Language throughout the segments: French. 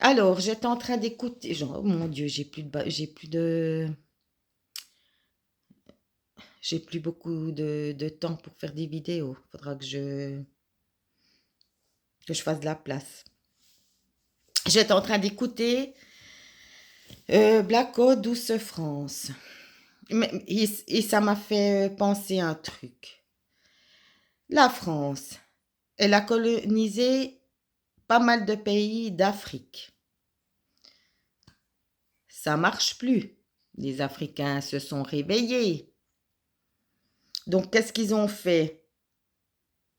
Alors, j'étais en train d'écouter. Oh mon Dieu, j'ai plus beaucoup de temps pour faire des vidéos. Faudra que je fasse de la place. J'étais en train d'écouter Blacko, Douce France. Et ça m'a fait penser à un truc. La France, elle a colonisé pas mal de pays d'Afrique. Ça marche plus. Les Africains se sont réveillés. Donc, qu'est-ce qu'ils ont fait?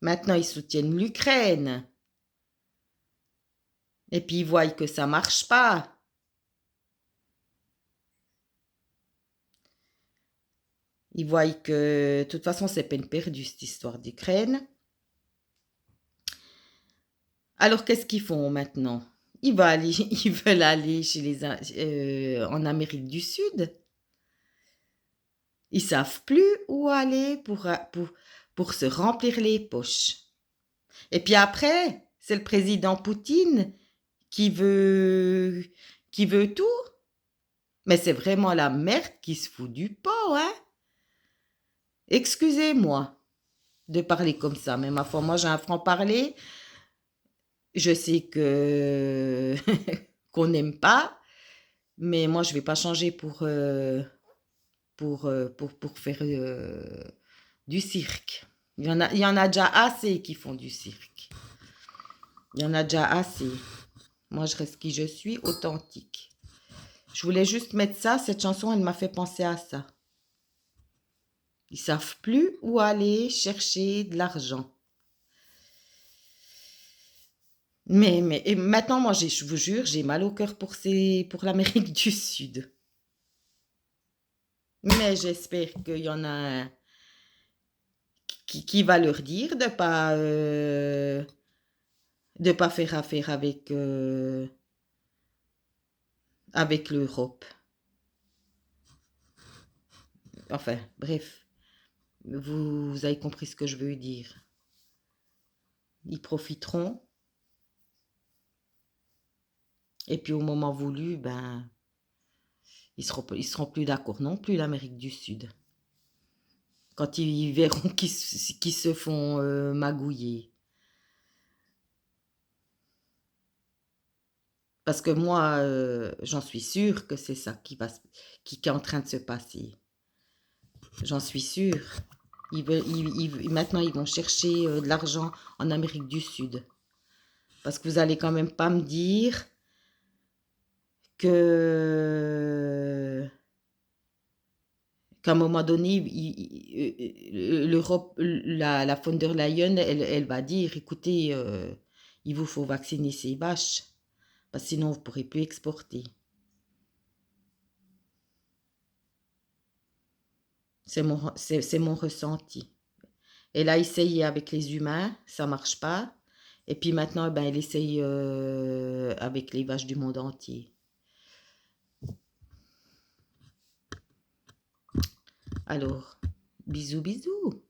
Maintenant, ils soutiennent l'Ukraine. Et puis, ils voient que ça marche pas. Ils voient que, de toute façon, c'est peine perdue, cette histoire d'Ukraine. Alors, qu'est-ce qu'ils font maintenant? Ils veulent aller en Amérique du Sud. Ils savent plus où aller pour se remplir les poches. Et puis après, c'est le président Poutine qui veut, qui veut tout. Mais c'est vraiment la merde qui se fout du pot, hein? Excusez-moi de parler comme ça, mais ma foi, moi j'ai un franc-parler. Je sais que qu'on n'aime pas, mais moi je vais pas changer pour faire du cirque. Il y en a déjà assez qui font du cirque. Il y en a déjà assez. Moi, je reste qui je suis, authentique. Je voulais juste mettre ça. Cette chanson, elle m'a fait penser à ça. Ils savent plus où aller chercher de l'argent. Et maintenant, moi, je vous jure, j'ai mal au cœur pour l'Amérique du Sud. Mais j'espère qu'il y en a un qui va leur dire de pas faire affaire avec l'Europe. Enfin, bref, vous avez compris ce que je veux dire. Ils profiteront. Et puis au moment voulu, ben, ils seront plus d'accord non plus, l'Amérique du Sud. Quand ils verront qu'ils se font magouiller. Parce que moi, j'en suis sûre que c'est ça qui est en train de se passer. J'en suis sûre. Maintenant, ils vont chercher de l'argent en Amérique du Sud. Parce que vous allez quand même pas me dire que qu'à un moment donné, l'Europe, la von der Leyen, elle va dire, écoutez, il vous faut vacciner ces vaches, parce que sinon vous ne pourrez plus exporter. C'est mon ressenti. Elle a essayé avec les humains, ça marche pas. Et puis maintenant, ben, elle essaye avec les vaches du monde entier. Alors, bisous, bisous.